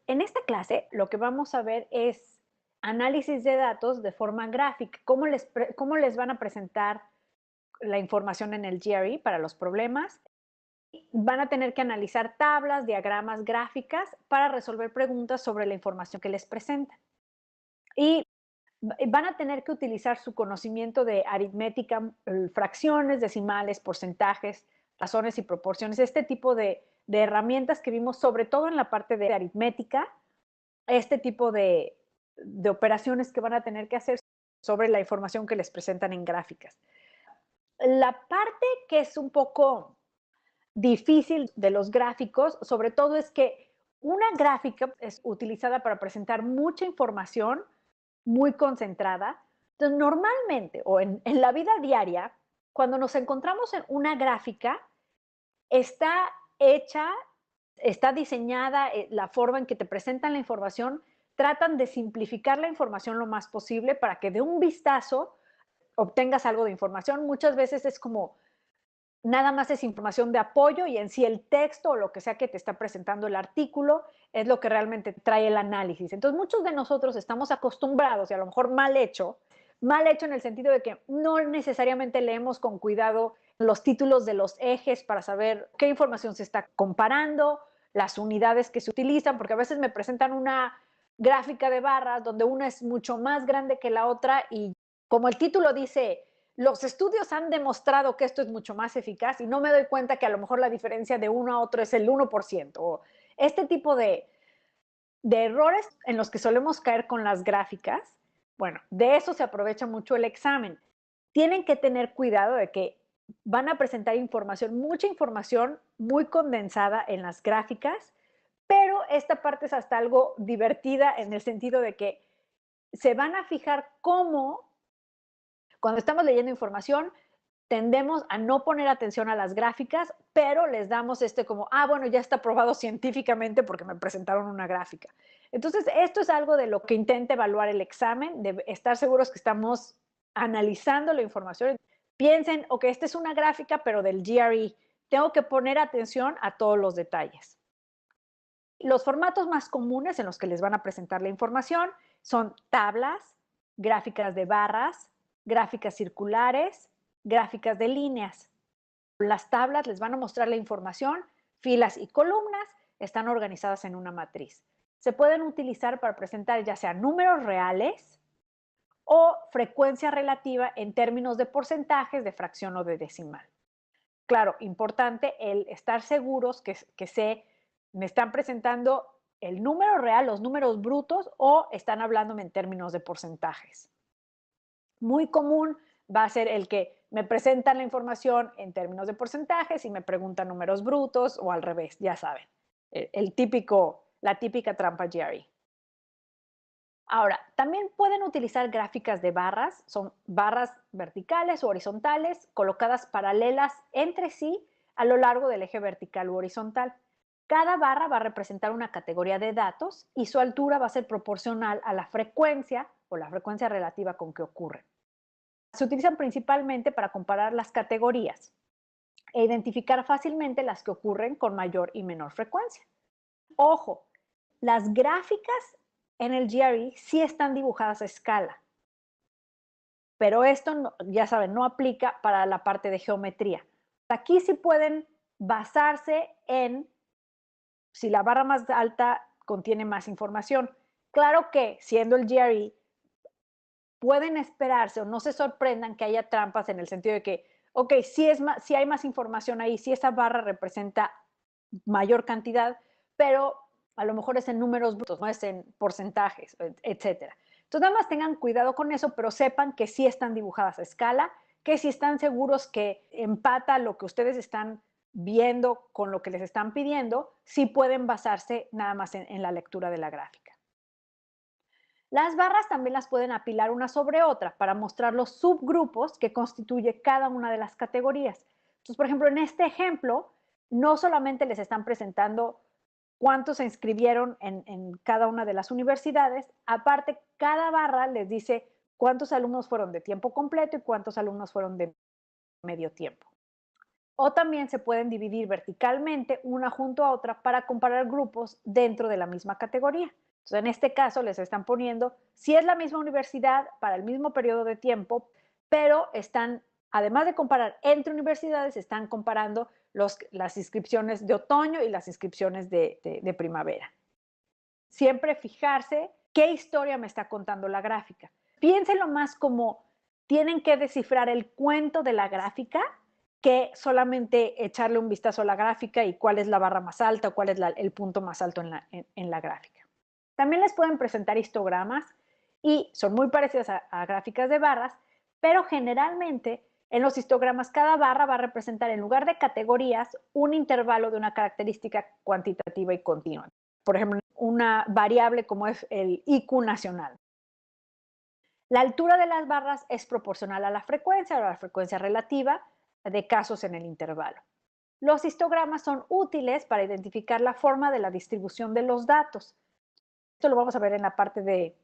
En esta clase lo que vamos a ver es análisis de datos de forma gráfica, cómo les van a presentar la información en el GRE para los problemas. Van a tener que analizar tablas, diagramas, gráficas para resolver preguntas sobre la información que les presentan. Y van a tener que utilizar su conocimiento de aritmética, fracciones, decimales, porcentajes, razones y proporciones, este tipo de herramientas que vimos sobre todo en la parte de aritmética, este tipo de operaciones que van a tener que hacer sobre la información que les presentan en gráficas. La parte que es un poco difícil de los gráficos, sobre todo es que una gráfica es utilizada para presentar mucha información muy concentrada. Entonces, normalmente o en la vida diaria, cuando nos encontramos en una gráfica, está hecha, está diseñada, la forma en que te presentan la información, tratan de simplificar la información lo más posible para que de un vistazo obtengas algo de información. Muchas veces es como nada más es información de apoyo y en sí el texto o lo que sea que te está presentando el artículo es lo que realmente trae el análisis. Entonces muchos de nosotros estamos acostumbrados y a lo mejor mal hecho en el sentido de que no necesariamente leemos con cuidado los títulos de los ejes para saber qué información se está comparando, las unidades que se utilizan, porque a veces me presentan una gráfica de barras donde una es mucho más grande que la otra y como el título dice los estudios han demostrado que esto es mucho más eficaz y no me doy cuenta que a lo mejor la diferencia de uno a otro es el 1%. O este tipo de errores en los que solemos caer con las gráficas, bueno, de eso se aprovecha mucho el examen. Tienen que tener cuidado de que van a presentar información, mucha información muy condensada en las gráficas, pero esta parte es hasta algo divertida en el sentido de que se van a fijar cómo cuando estamos leyendo información, tendemos a no poner atención a las gráficas, pero les damos como, bueno, ya está probado científicamente porque me presentaron una gráfica. Entonces, esto es algo de lo que intenta evaluar el examen, de estar seguros que estamos analizando la información. Piensen, ok, esta es una gráfica, pero del GRE. Tengo que poner atención a todos los detalles. Los formatos más comunes en los que les van a presentar la información son tablas, gráficas de barras, gráficas circulares, gráficas de líneas. Las tablas les van a mostrar la información, filas y columnas están organizadas en una matriz. Se pueden utilizar para presentar ya sea números reales o frecuencia relativa en términos de porcentajes, de fracción o de decimal. Claro, importante el estar seguros me están presentando el número real, los números brutos o están hablándome en términos de porcentajes. Muy común va a ser el que me presentan la información en términos de porcentajes y me preguntan números brutos o al revés, ya saben, la típica trampa GRE. Ahora, también pueden utilizar gráficas de barras, son barras verticales o horizontales colocadas paralelas entre sí a lo largo del eje vertical u horizontal. Cada barra va a representar una categoría de datos y su altura va a ser proporcional a la frecuencia o la frecuencia relativa con que ocurre. Se utilizan principalmente para comparar las categorías e identificar fácilmente las que ocurren con mayor y menor frecuencia. Ojo, las gráficas en el GRE sí están dibujadas a escala, pero esto, ya saben, no aplica para la parte de geometría. Aquí sí pueden basarse en si la barra más alta contiene más información. Claro que, siendo el GRE, pueden esperarse o no se sorprendan que haya trampas en el sentido de que, ok, si hay más información ahí, si esa barra representa mayor cantidad, pero a lo mejor es en números brutos, no es en porcentajes, etcétera. Entonces, nada más tengan cuidado con eso, pero sepan que sí están dibujadas a escala, que si están seguros que empata lo que ustedes están viendo con lo que les están pidiendo, sí pueden basarse nada más en la lectura de la gráfica. Las barras también las pueden apilar una sobre otra para mostrar los subgrupos que constituye cada una de las categorías. Entonces, por ejemplo, en este ejemplo, no solamente les están presentando cuántos se inscribieron en cada una de las universidades, aparte, cada barra les dice cuántos alumnos fueron de tiempo completo y cuántos alumnos fueron de medio tiempo. O también se pueden dividir verticalmente una junto a otra para comparar grupos dentro de la misma categoría. Entonces, en este caso les están poniendo si es la misma universidad para el mismo periodo de tiempo, pero están, además de comparar entre universidades, están comparando las inscripciones de otoño y las inscripciones de primavera. Siempre fijarse qué historia me está contando la gráfica. Piénsenlo más como tienen que descifrar el cuento de la gráfica que solamente echarle un vistazo a la gráfica y cuál es la barra más alta o cuál es el punto más alto en la gráfica. También les pueden presentar histogramas y son muy parecidas a gráficas de barras, pero generalmente en los histogramas cada barra va a representar en lugar de categorías un intervalo de una característica cuantitativa y continua. Por ejemplo, una variable como es el IQ nacional. La altura de las barras es proporcional a la frecuencia relativa de casos en el intervalo. Los histogramas son útiles para identificar la forma de la distribución de los datos. Esto lo vamos a ver en la parte de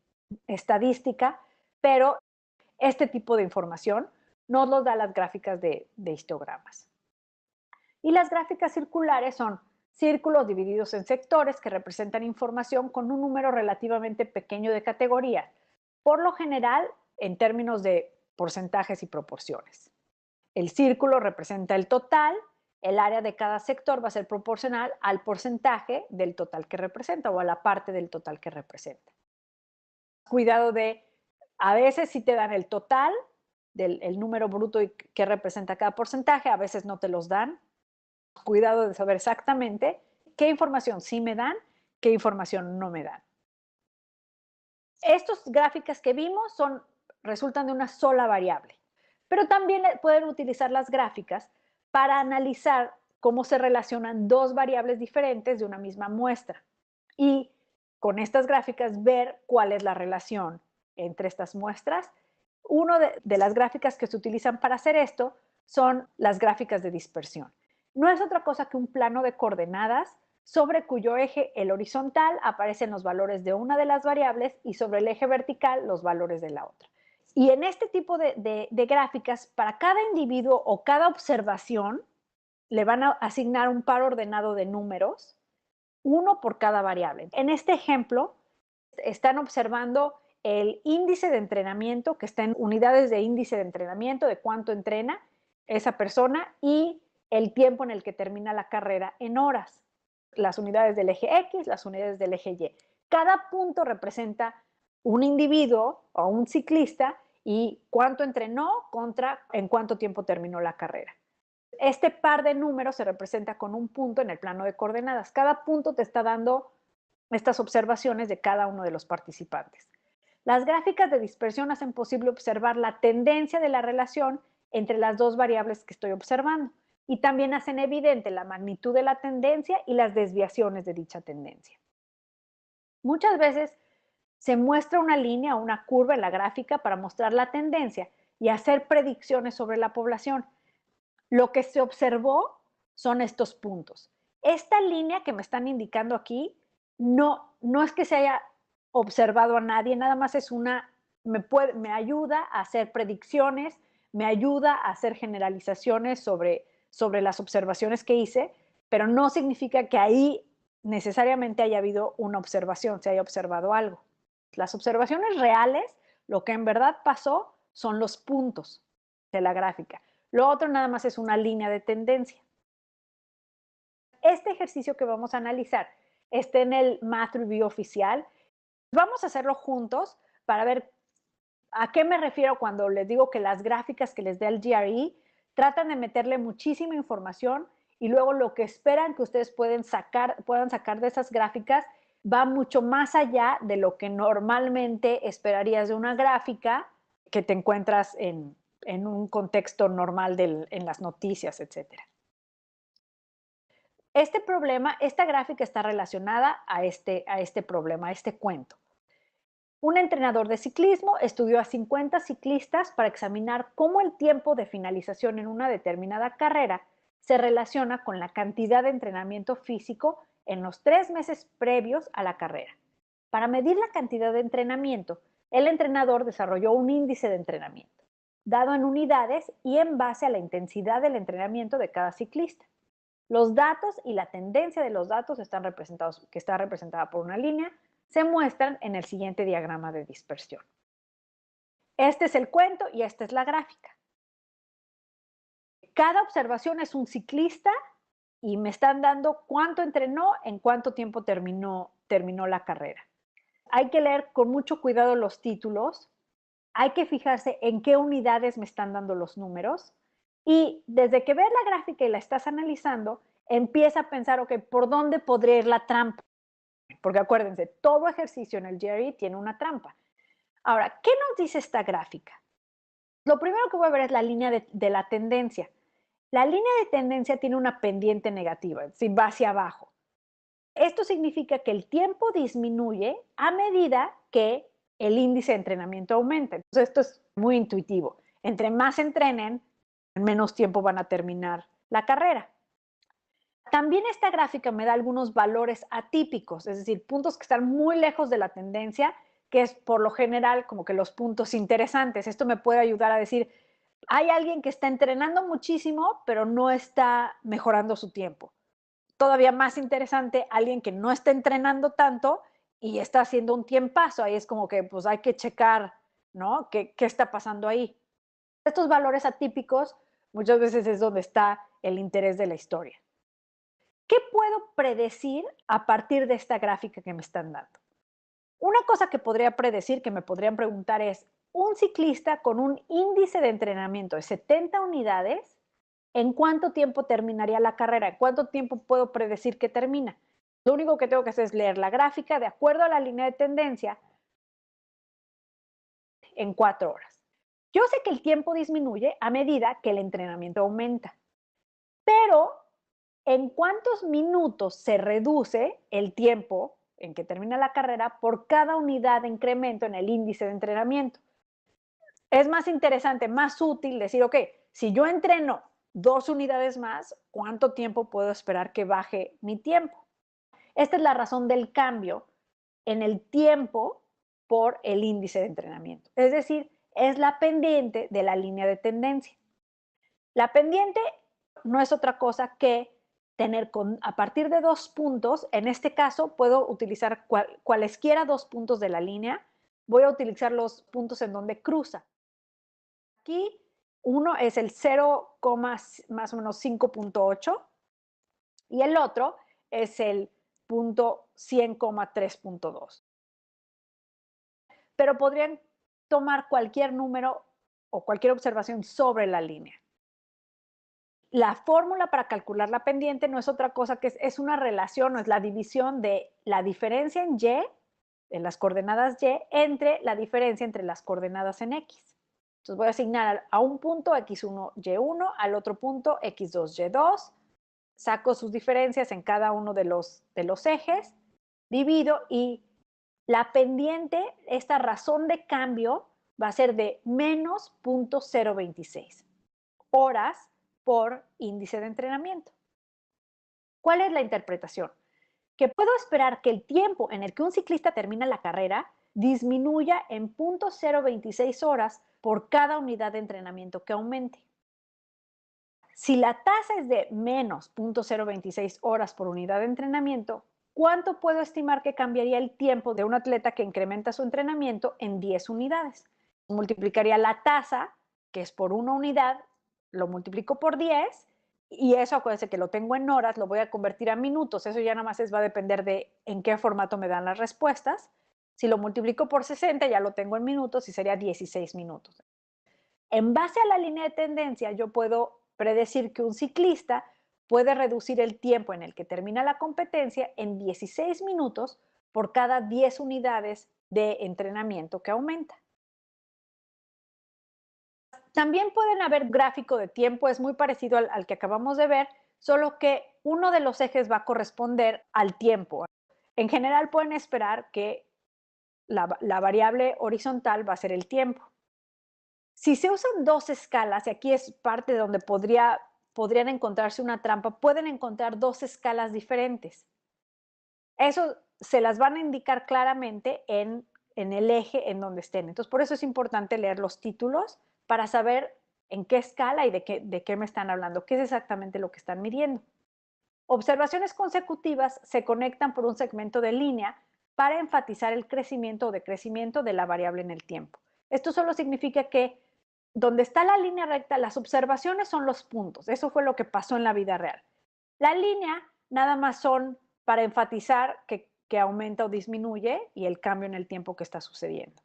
estadística, pero este tipo de información nos lo da las gráficas de histogramas. Y las gráficas circulares son círculos divididos en sectores que representan información con un número relativamente pequeño de categorías, por lo general en términos de porcentajes y proporciones. El círculo representa el total, el área de cada sector va a ser proporcional al porcentaje del total que representa o a la parte del total que representa. Cuidado de, a veces sí te dan el total del número bruto que representa cada porcentaje, a veces no te los dan. Cuidado de saber exactamente qué información sí me dan, qué información no me dan. Estas gráficas que vimos resultan de una sola variable, pero también pueden utilizar las gráficas para analizar cómo se relacionan dos variables diferentes de una misma muestra y con estas gráficas ver cuál es la relación entre estas muestras. Una de las gráficas que se utilizan para hacer esto son las gráficas de dispersión. No es otra cosa que un plano de coordenadas sobre cuyo eje, el horizontal, aparecen los valores de una de las variables y sobre el eje vertical los valores de la otra. Y en este tipo de gráficas, para cada individuo o cada observación, le van a asignar un par ordenado de números, uno por cada variable. En este ejemplo, están observando el índice de entrenamiento, que está en unidades de índice de entrenamiento, de cuánto entrena esa persona, y el tiempo en el que termina la carrera en horas. Las unidades del eje X, las unidades del eje Y. Cada punto representa un individuo o un ciclista y cuánto entrenó contra en cuánto tiempo terminó la carrera. Este par de números se representa con un punto en el plano de coordenadas. Cada punto te está dando estas observaciones de cada uno de los participantes. Las gráficas de dispersión hacen posible observar la tendencia de la relación entre las dos variables que estoy observando y también hacen evidente la magnitud de la tendencia y las desviaciones de dicha tendencia. Muchas veces se muestra una línea o una curva en la gráfica para mostrar la tendencia y hacer predicciones sobre la población. Lo que se observó son estos puntos. Esta línea que me están indicando aquí no es que se haya observado a nadie, nada más es me ayuda a hacer predicciones, me ayuda a hacer generalizaciones sobre las observaciones que hice, pero no significa que ahí necesariamente haya habido una observación, se haya observado algo. Las observaciones reales, lo que en verdad pasó, son los puntos de la gráfica. Lo otro nada más es una línea de tendencia. Este ejercicio que vamos a analizar está en el Math Review oficial. Vamos a hacerlo juntos para ver a qué me refiero cuando les digo que las gráficas que les dé el GRE tratan de meterle muchísima información y luego lo que esperan que ustedes puedan sacar de esas gráficas va mucho más allá de lo que normalmente esperarías de una gráfica que te encuentras en un contexto normal en las noticias, etc. Este problema, esta gráfica está relacionada a este problema, a este cuento. Un entrenador de ciclismo estudió a 50 ciclistas para examinar cómo el tiempo de finalización en una determinada carrera se relaciona con la cantidad de entrenamiento físico en los 3 meses previos a la carrera. Para medir la cantidad de entrenamiento, el entrenador desarrolló un índice de entrenamiento. dado en unidades y en base a la intensidad del entrenamiento de cada ciclista. Los datos y la tendencia de los datos están representados, que está representada por una línea, se muestran en el siguiente diagrama de dispersión. Este es el cuento y esta es la gráfica. Cada observación es un ciclista y me están dando cuánto entrenó, en cuánto tiempo terminó la carrera. Hay que leer con mucho cuidado los títulos, hay que fijarse en qué unidades me están dando los números y desde que ves la gráfica y la estás analizando, empieza a pensar, ok, ¿por dónde podría ir la trampa? Porque acuérdense, todo ejercicio en el GRE tiene una trampa. Ahora, ¿qué nos dice esta gráfica? Lo primero que voy a ver es la línea de la tendencia. La línea de tendencia tiene una pendiente negativa, es decir, va hacia abajo. Esto significa que el tiempo disminuye a medida que el índice de entrenamiento aumenta. Entonces, esto es muy intuitivo. Entre más entrenen, en menos tiempo van a terminar la carrera. También esta gráfica me da algunos valores atípicos, es decir, puntos que están muy lejos de la tendencia, que es por lo general como que los puntos interesantes. Esto me puede ayudar a decir, hay alguien que está entrenando muchísimo, pero no está mejorando su tiempo. Todavía más interesante, alguien que no está entrenando tanto y está haciendo un tiempazo. Ahí es como que pues hay que checar, ¿no? ¿Qué está pasando ahí? Estos valores atípicos muchas veces es donde está el interés de la historia. ¿Qué puedo predecir a partir de esta gráfica que me están dando? Una cosa que podría predecir, que me podrían preguntar es, un ciclista con un índice de entrenamiento de 70 unidades, ¿en cuánto tiempo terminaría la carrera? ¿En cuánto tiempo puedo predecir que termina? Lo único que tengo que hacer es leer la gráfica de acuerdo a la línea de tendencia en 4 horas. Yo sé que el tiempo disminuye a medida que el entrenamiento aumenta, pero ¿en cuántos minutos se reduce el tiempo en que termina la carrera por cada unidad de incremento en el índice de entrenamiento? Es más interesante, más útil decir, ok, si yo entreno 2 unidades más, ¿cuánto tiempo puedo esperar que baje mi tiempo? Esta es la razón del cambio en el tiempo por el índice de entrenamiento. Es decir, es la pendiente de la línea de tendencia. La pendiente no es otra cosa que tener a partir de 2 puntos, en este caso puedo utilizar cualesquiera 2 puntos de la línea, voy a utilizar los puntos en donde cruza. Aquí uno es el 0, más o menos 5.8 y el otro es el punto 100,3.2. Pero podrían tomar cualquier número o cualquier observación sobre la línea. La fórmula para calcular la pendiente no es otra cosa que es una relación, o es la división de la diferencia en y, en las coordenadas y, entre la diferencia entre las coordenadas en x. Entonces voy a asignar a un punto x1, y1, al otro punto x2, y2, saco sus diferencias en cada uno de los ejes, divido y la pendiente, esta razón de cambio, va a ser de menos 0.026 horas por índice de entrenamiento. ¿Cuál es la interpretación? Que puedo esperar que el tiempo en el que un ciclista termina la carrera disminuya en 0.026 horas por cada unidad de entrenamiento que aumente. Si la tasa es de menos 0.026 horas por unidad de entrenamiento, ¿cuánto puedo estimar que cambiaría el tiempo de un atleta que incrementa su entrenamiento en 10 unidades? Multiplicaría la tasa, que es por una unidad, lo multiplico por 10 y eso, acuérdense que lo tengo en horas, lo voy a convertir a minutos. Eso ya nada más va a depender de en qué formato me dan las respuestas. Si lo multiplico por 60, ya lo tengo en minutos y sería 16 minutos. En base a la línea de tendencia, yo puedo predecir que un ciclista puede reducir el tiempo en el que termina la competencia en 16 minutos por cada 10 unidades de entrenamiento que aumenta. También pueden haber gráfico de tiempo, es muy parecido al que acabamos de ver, solo que uno de los ejes va a corresponder al tiempo. En general pueden esperar que la variable horizontal va a ser el tiempo. Si se usan 2 escalas, y aquí es parte de donde podrían encontrarse una trampa, pueden encontrar 2 escalas diferentes. Eso se las van a indicar claramente en el eje en donde estén. Entonces, por eso es importante leer los títulos para saber en qué escala y de qué me están hablando, qué es exactamente lo que están midiendo. Observaciones consecutivas se conectan por un segmento de línea para enfatizar el crecimiento o decrecimiento de la variable en el tiempo. Esto solo significa que donde está la línea recta, las observaciones son los puntos. Eso fue lo que pasó en la vida real. La línea nada más son para enfatizar que aumenta o disminuye y el cambio en el tiempo que está sucediendo.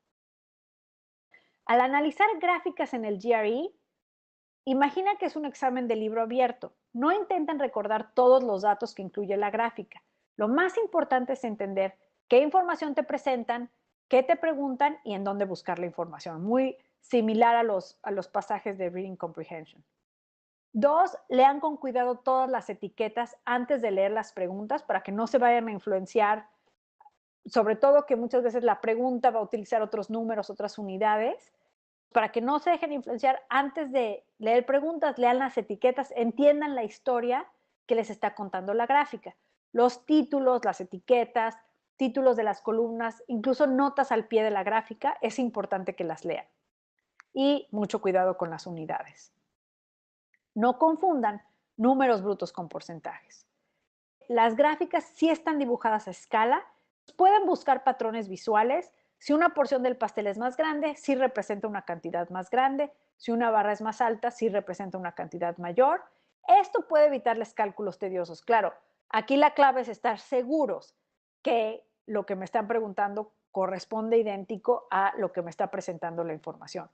Al analizar gráficas en el GRE, imagina que es un examen de libro abierto. No intenten recordar todos los datos que incluye la gráfica. Lo más importante es entender qué información te presentan, qué te preguntan y en dónde buscar la información. Muy similar a los pasajes de Reading Comprehension. 2, lean con cuidado todas las etiquetas antes de leer las preguntas para que no se vayan a influenciar, sobre todo que muchas veces la pregunta va a utilizar otros números, otras unidades. Para que no se dejen influenciar antes de leer preguntas, lean las etiquetas, entiendan la historia que les está contando la gráfica. Los títulos, las etiquetas, títulos de las columnas, incluso notas al pie de la gráfica, es importante que las lean. Y mucho cuidado con las unidades. No confundan números brutos con porcentajes. Las gráficas sí están dibujadas a escala, pueden buscar patrones visuales. Si una porción del pastel es más grande, sí representa una cantidad más grande. Si una barra es más alta, sí representa una cantidad mayor. Esto puede evitarles cálculos tediosos. Claro, aquí la clave es estar seguros que lo que me están preguntando corresponde idéntico a lo que me está presentando la información.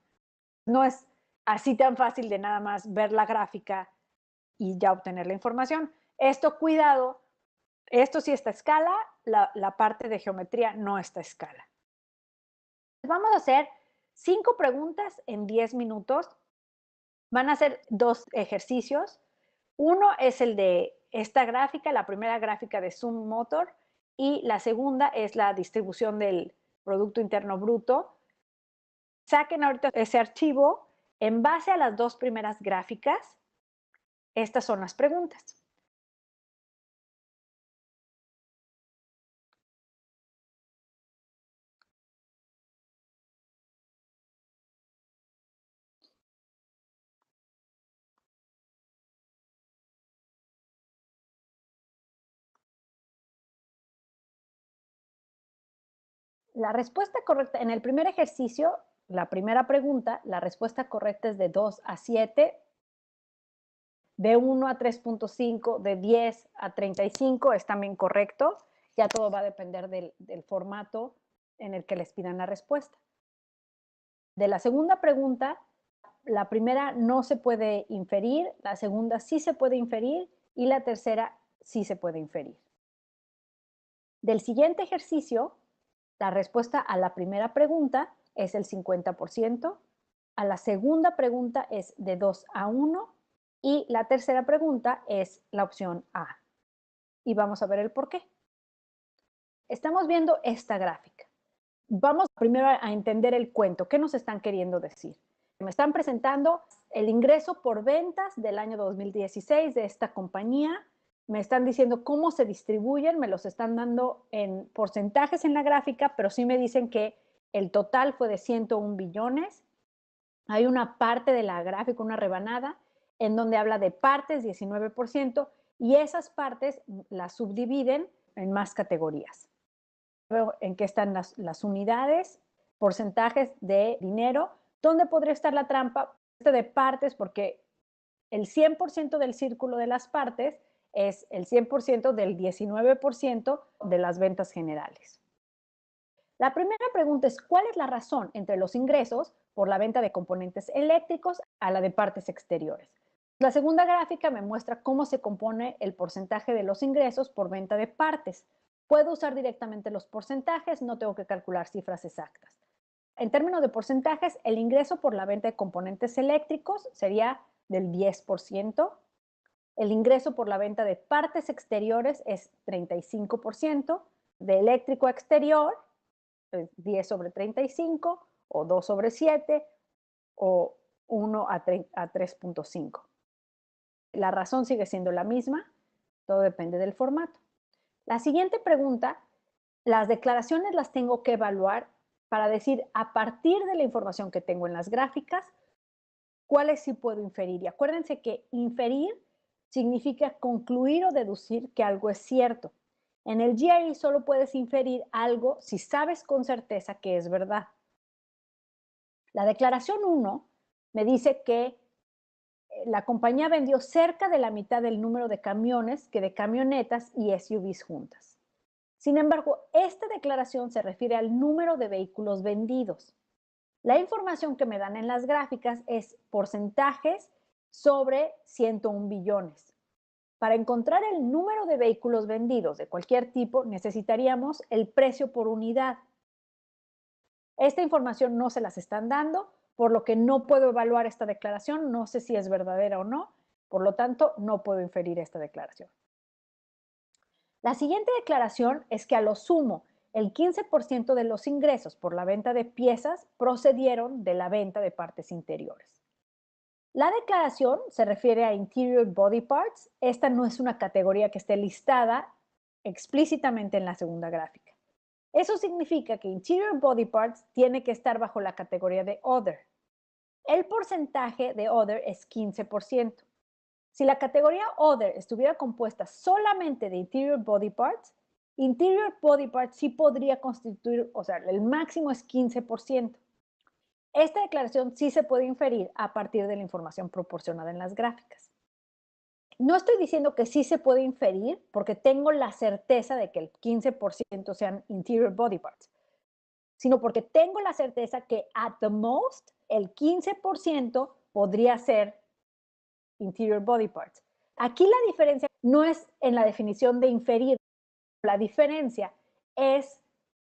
No es así tan fácil de nada más ver la gráfica y ya obtener la información. Esto, cuidado, esto sí está a escala, la parte de geometría no está a escala. Vamos a hacer 5 preguntas en 10 minutos. Van a ser 2 ejercicios. Uno es el de esta gráfica, la primera gráfica de Zoom Motor, y la segunda es la distribución del Producto Interno Bruto. Saquen ahorita ese archivo. En base a las 2 primeras gráficas, estas son las preguntas. La respuesta correcta, en el primer ejercicio, la primera pregunta, la respuesta correcta es de 2 a 7, de 1 a 3.5, de 10 a 35 es también correcto. Ya todo va a depender del formato en el que les pidan la respuesta. De la segunda pregunta, la primera no se puede inferir, la segunda sí se puede inferir y la tercera sí se puede inferir. Del siguiente ejercicio, la respuesta a la primera pregunta es el 50%, a la segunda pregunta es de 2 a 1 y la tercera pregunta es la opción A. Y vamos a ver el por qué. Estamos viendo esta gráfica. Vamos primero a entender el cuento. ¿Qué nos están queriendo decir? Me están presentando el ingreso por ventas del año 2016 de esta compañía. Me están diciendo cómo se distribuyen, me los están dando en porcentajes en la gráfica, pero sí me dicen que el total fue de 101 billones. Hay una parte de la gráfica, una rebanada, en donde habla de partes, 19%, y esas partes las subdividen en más categorías. Veo en qué están las unidades, porcentajes de dinero, dónde podría estar la trampa de partes, porque el 100% del círculo de las partes es el 100% del 19% de las ventas generales. La primera pregunta es, ¿cuál es la razón entre los ingresos por la venta de componentes eléctricos a la de partes exteriores? La segunda gráfica me muestra cómo se compone el porcentaje de los ingresos por venta de partes. Puedo usar directamente los porcentajes, no tengo que calcular cifras exactas. En términos de porcentajes, el ingreso por la venta de componentes eléctricos sería del 10%. El ingreso por la venta de partes exteriores es 35%. De eléctrico exterior, 10 sobre 35, o 2 sobre 7, o 1 a 3.5. La razón sigue siendo la misma, todo depende del formato. La siguiente pregunta, las declaraciones las tengo que evaluar para decir, a partir de la información que tengo en las gráficas, cuáles sí puedo inferir. Y acuérdense que inferir significa concluir o deducir que algo es cierto. En el GRE solo puedes inferir algo si sabes con certeza que es verdad. La declaración 1 me dice que la compañía vendió cerca de la mitad del número de camiones que de camionetas y SUVs juntas. Sin embargo, esta declaración se refiere al número de vehículos vendidos. La información que me dan en las gráficas es porcentajes sobre 101 billones. Para encontrar el número de vehículos vendidos de cualquier tipo, necesitaríamos el precio por unidad. Esta información no se las están dando, por lo que no puedo evaluar esta declaración, no sé si es verdadera o no, por lo tanto, no puedo inferir esta declaración. La siguiente declaración es que a lo sumo, el 15% de los ingresos por la venta de piezas procedieron de la venta de partes interiores. La declaración se refiere a Interior Body Parts. Esta no es una categoría que esté listada explícitamente en la segunda gráfica. Eso significa que Interior Body Parts tiene que estar bajo la categoría de Other. El porcentaje de Other es 15%. Si la categoría Other estuviera compuesta solamente de Interior Body Parts sí podría constituir, o sea, el máximo es 15%. Esta declaración sí se puede inferir a partir de la información proporcionada en las gráficas. No estoy diciendo que sí se puede inferir porque tengo la certeza de que el 15% sean Interior Body Parts, sino porque tengo la certeza que at the most el 15% podría ser Interior Body Parts. Aquí la diferencia no es en la definición de inferir, la diferencia es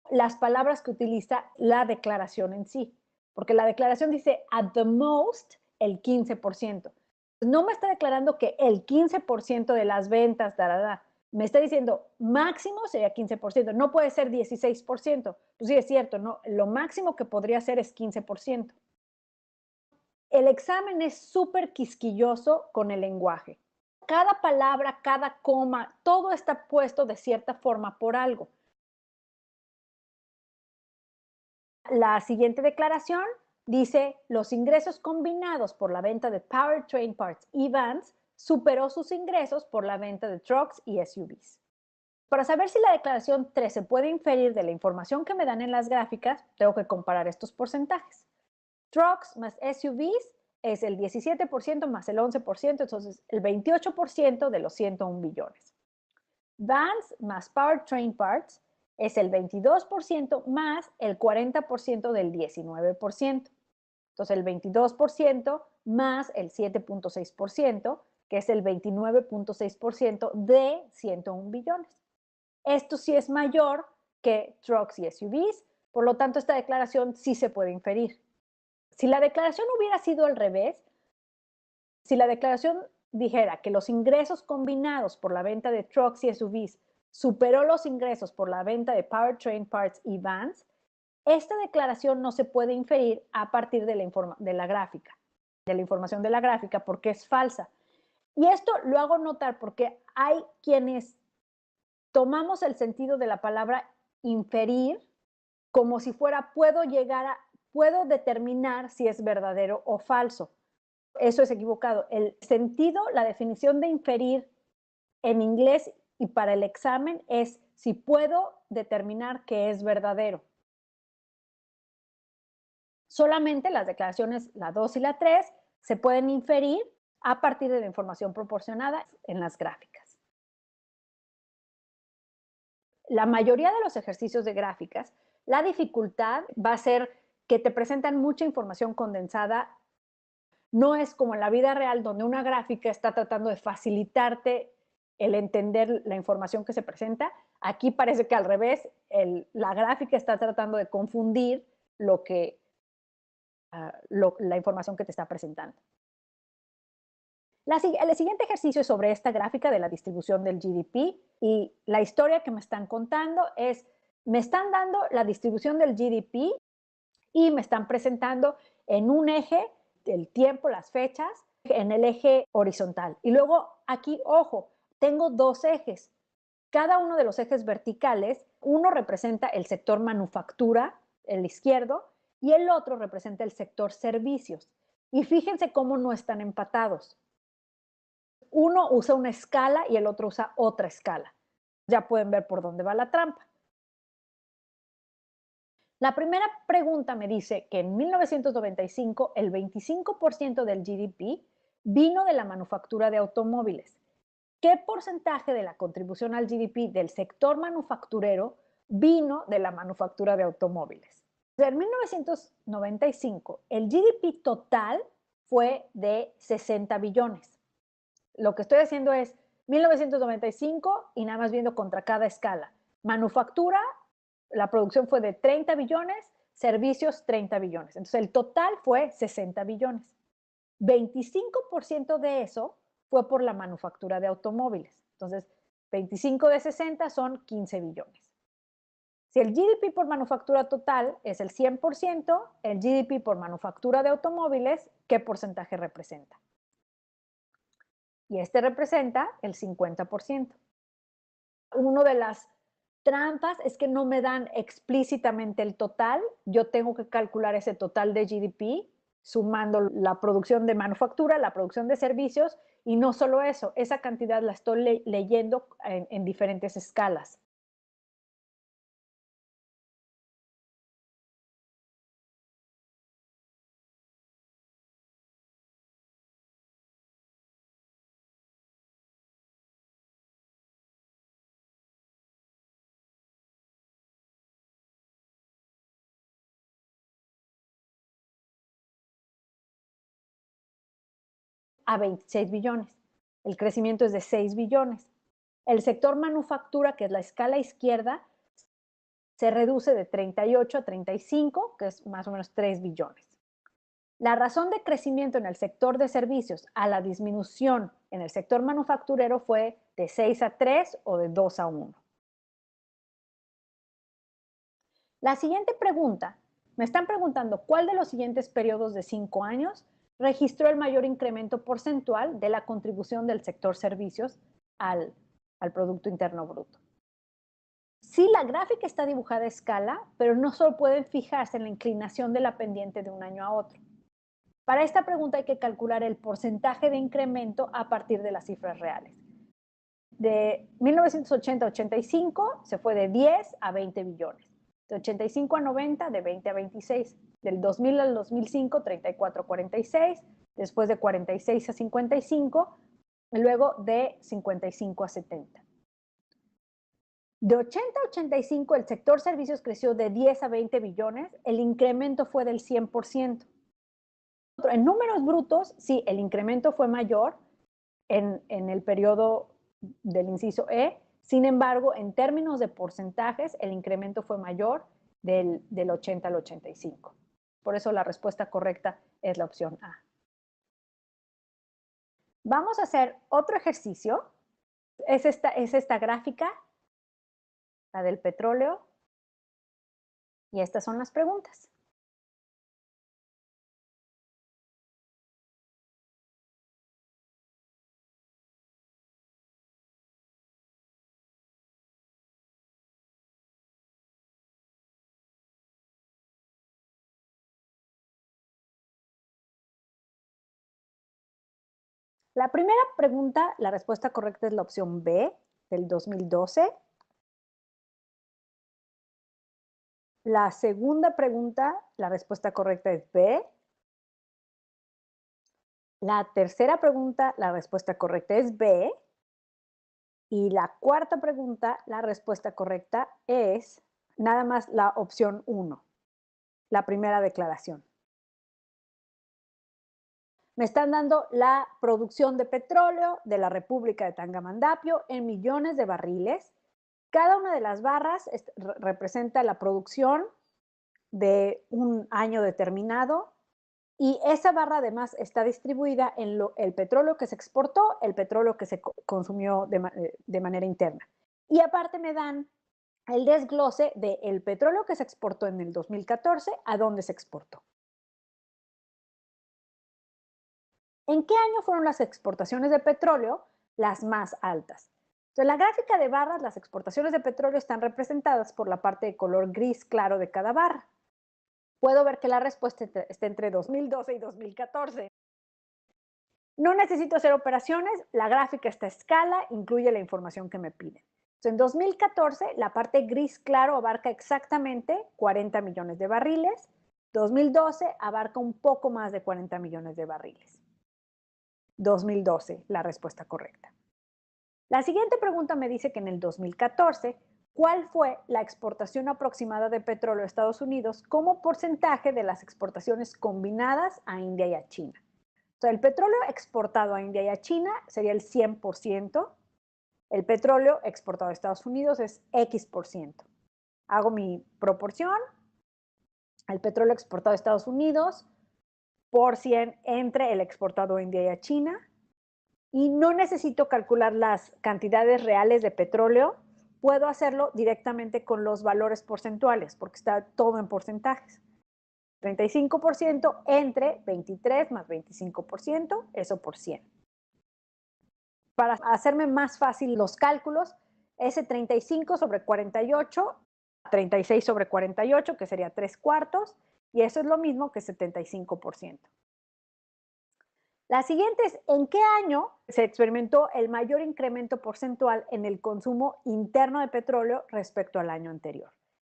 las palabras que utiliza la declaración en sí, porque la declaración dice at the most el 15%. No me está declarando que el 15% de las ventas, me está diciendo máximo sería 15%, no puede ser 16%. Pues sí, es cierto, no, lo máximo que podría ser es 15%. El examen es súper quisquilloso con el lenguaje. Cada palabra, cada coma, todo está puesto de cierta forma por algo. La siguiente declaración dice, los ingresos combinados por la venta de Powertrain Parts y Vans superó sus ingresos por la venta de trucks y SUVs. Para saber si la declaración 3 se puede inferir de la información que me dan en las gráficas, tengo que comparar estos porcentajes. Trucks más SUVs es el 17% más el 11%, entonces el 28% de los 101 billones. Vans más Powertrain Parts es el 22% más el 40% del 19%. Entonces el 22% más el 7.6%, que es el 29.6% de 101 billones. Esto sí es mayor que trucks y SUVs, por lo tanto esta declaración sí se puede inferir. Si la declaración hubiera sido al revés, si la declaración dijera que los ingresos combinados por la venta de trucks y SUVs superó los ingresos por la venta de Powertrain Parts y Vans, esta declaración no se puede inferir a partir de la gráfica, de la información de la gráfica, porque es falsa. Y esto lo hago notar porque hay quienes tomamos el sentido de la palabra inferir como si fuera puedo determinar si es verdadero o falso. Eso es equivocado. El sentido, la definición de inferir en inglés y para el examen es si puedo determinar que es verdadero. Solamente las declaraciones, la 2 y la 3, se pueden inferir a partir de la información proporcionada en las gráficas. La mayoría de los ejercicios de gráficas, la dificultad va a ser que te presentan mucha información condensada. No es como en la vida real donde una gráfica está tratando de facilitarte el entender la información que se presenta. Aquí parece que al revés, la gráfica está tratando de confundir la información que te está presentando. El siguiente ejercicio es sobre esta gráfica de la distribución del GDP y la historia que me están contando es, me están dando la distribución del GDP y me están presentando en un eje el tiempo, las fechas, en el eje horizontal. Y luego aquí, ojo, tengo dos ejes. Cada uno de los ejes verticales, uno representa el sector manufactura, el izquierdo, y el otro representa el sector servicios. Y fíjense cómo no están empatados. Uno usa una escala y el otro usa otra escala. Ya pueden ver por dónde va la trampa. La primera pregunta me dice que en 1995 el 25% del GDP vino de la manufactura de automóviles. ¿Qué porcentaje de la contribución al GDP del sector manufacturero vino de la manufactura de automóviles? En 1995 el GDP total fue de 60 billones. Lo que estoy haciendo es 1995 y nada más viendo contra cada escala. Manufactura, la producción fue de 30 billones, servicios 30 billones. Entonces el total fue 60 billones. 25% de eso fue por la manufactura de automóviles. Entonces, 25 de 60 son 15 billones. Si el GDP por manufactura total es el 100%, el GDP por manufactura de automóviles, ¿qué porcentaje representa? Y este representa el 50%. Una de las trampas es que no me dan explícitamente el total. Yo tengo que calcular ese total de GDP sumando la producción de manufactura, la producción de servicios, y no solo eso, esa cantidad la estoy leyendo en diferentes escalas. A 26 billones. El crecimiento es de 6 billones. El sector manufactura, que es la escala izquierda, se reduce de 38 a 35, que es más o menos 3 billones. La razón de crecimiento en el sector de servicios a la disminución en el sector manufacturero fue de 6 a 3 o de 2 a 1. La siguiente pregunta, me están preguntando cuál de los siguientes periodos de 5 años registró el mayor incremento porcentual de la contribución del sector servicios al Producto Interno Bruto. Sí, la gráfica está dibujada a escala, pero no solo pueden fijarse en la inclinación de la pendiente de un año a otro. Para esta pregunta hay que calcular el porcentaje de incremento a partir de las cifras reales. De 1980 a 85 se fue de 10 a 20 billones. De 85 a 90, de 20 a 26. Del 2000 al 2005, 34 a 46. Después de 46 a 55. Y luego de 55 a 70. De 80 a 85, el sector servicios creció de 10 a 20 billones. El incremento fue del 100%. En números brutos, sí, el incremento fue mayor en el periodo del inciso E. Sin embargo, en términos de porcentajes, el incremento fue mayor del 80 al 85. Por eso la respuesta correcta es la opción A. Vamos a hacer otro ejercicio. Es esta gráfica, la del petróleo. Y estas son las preguntas. La primera pregunta, la respuesta correcta es la opción B, del 2012. La segunda pregunta, la respuesta correcta es B. La tercera pregunta, la respuesta correcta es B. Y la cuarta pregunta, la respuesta correcta es nada más la opción 1, la primera declaración. Me están dando la producción de petróleo de la República de Tangamandapio en millones de barriles. Cada una de las barras representa la producción de un año determinado y esa barra además está distribuida en el petróleo que se exportó, el petróleo que se consumió de manera interna. Y aparte me dan el desglose del petróleo que se exportó en el 2014 a dónde se exportó. ¿En qué año fueron las exportaciones de petróleo las más altas? Entonces, en la gráfica de barras, las exportaciones de petróleo están representadas por la parte de color gris claro de cada barra. puedo ver que la respuesta está entre 2012 y 2014. No necesito hacer operaciones, la gráfica está a escala, incluye la información que me piden. Entonces, en 2014, la parte gris claro abarca exactamente 40 millones de barriles, 2012 abarca un poco más de 40 millones de barriles. 2012, la respuesta correcta. La siguiente pregunta me dice que en el 2014, ¿cuál fue la exportación aproximada de petróleo a Estados Unidos como porcentaje de las exportaciones combinadas a India y a China? O sea, el petróleo exportado a India y a China sería el 100%, el petróleo exportado a Estados Unidos es X%. Hago mi proporción, el petróleo exportado a Estados Unidos por 100 entre el exportado a India y a China, y no necesito calcular las cantidades reales de petróleo, puedo hacerlo directamente con los valores porcentuales, porque está todo en porcentajes. 35% entre 23 más 25%, eso por 100. Para hacerme más fácil los cálculos, ese 35 sobre 48, 36 sobre 48, que sería 3/4, y eso es lo mismo que 75%. La siguiente es, ¿en qué año se experimentó el mayor incremento porcentual en el consumo interno de petróleo respecto al año anterior?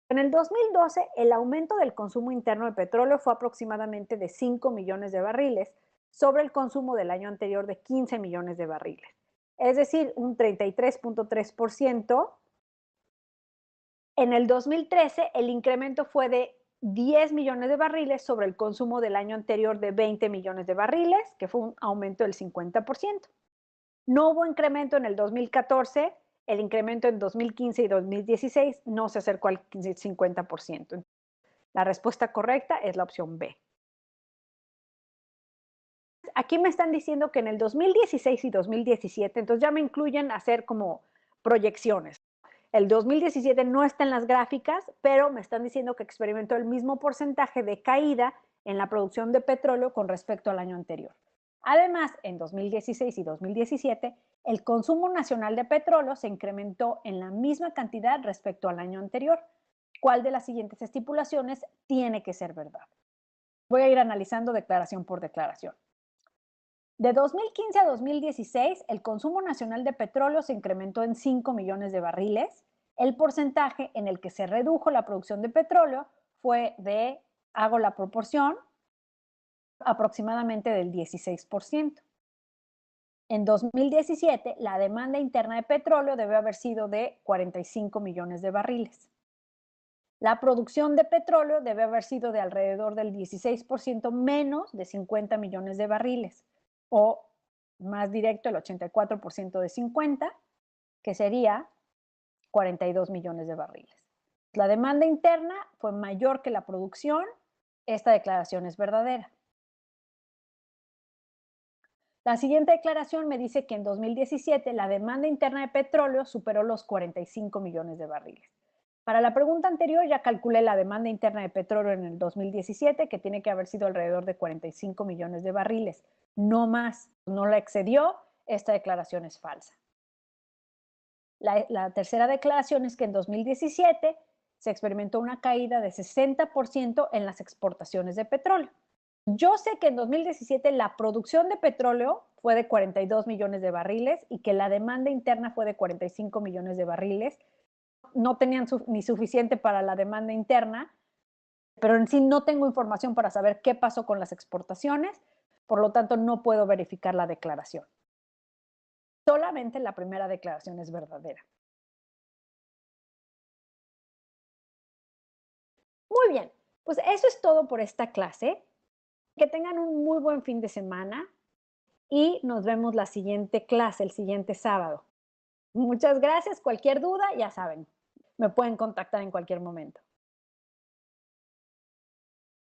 En el 2012, el aumento del consumo interno de petróleo fue aproximadamente de 5 millones de barriles sobre el consumo del año anterior de 15 millones de barriles. Es decir, un 33.3%. En el 2013, el incremento fue de 10 millones de barriles sobre el consumo del año anterior de 20 millones de barriles, que fue un aumento del 50%. No hubo incremento en el 2014, el incremento en 2015 y 2016 no se acercó al 50%. La respuesta correcta es la opción B. Aquí me están diciendo que en el 2016 y 2017, entonces ya me incluyen hacer como proyecciones. El 2017 no está en las gráficas, pero me están diciendo que experimentó el mismo porcentaje de caída en la producción de petróleo con respecto al año anterior. Además, en 2016 y 2017, el consumo nacional de petróleo se incrementó en la misma cantidad respecto al año anterior. ¿Cuál de las siguientes estipulaciones tiene que ser verdad? Voy a ir analizando declaración por declaración. De 2015 a 2016, el consumo nacional de petróleo se incrementó en 5 millones de barriles. El porcentaje en el que se redujo la producción de petróleo fue de, hago la proporción, aproximadamente del 16%. En 2017, la demanda interna de petróleo debe haber sido de 45 millones de barriles. La producción de petróleo debe haber sido de alrededor del 16% menos de 50 millones de barriles, o más directo el 84% de 50, que sería 42 millones de barriles. La demanda interna fue mayor que la producción. Esta declaración es verdadera. La siguiente declaración me dice que en 2017 la demanda interna de petróleo superó los 45 millones de barriles. Para la pregunta anterior ya calculé la demanda interna de petróleo en el 2017, que tiene que haber sido alrededor de 45 millones de barriles. No más, no la excedió, esta declaración es falsa. La tercera declaración es que en 2017 se experimentó una caída de 60% en las exportaciones de petróleo. Yo sé que en 2017 la producción de petróleo fue de 42 millones de barriles y que la demanda interna fue de 45 millones de barriles. No tenían ni suficiente para la demanda interna, pero en sí no tengo información para saber qué pasó con las exportaciones, por lo tanto no puedo verificar la declaración. Solamente la primera declaración es verdadera. Muy bien, pues eso es todo por esta clase. Que tengan un muy buen fin de semana y nos vemos la siguiente clase, el siguiente sábado. Muchas gracias. Cualquier duda, ya saben, me pueden contactar en cualquier momento.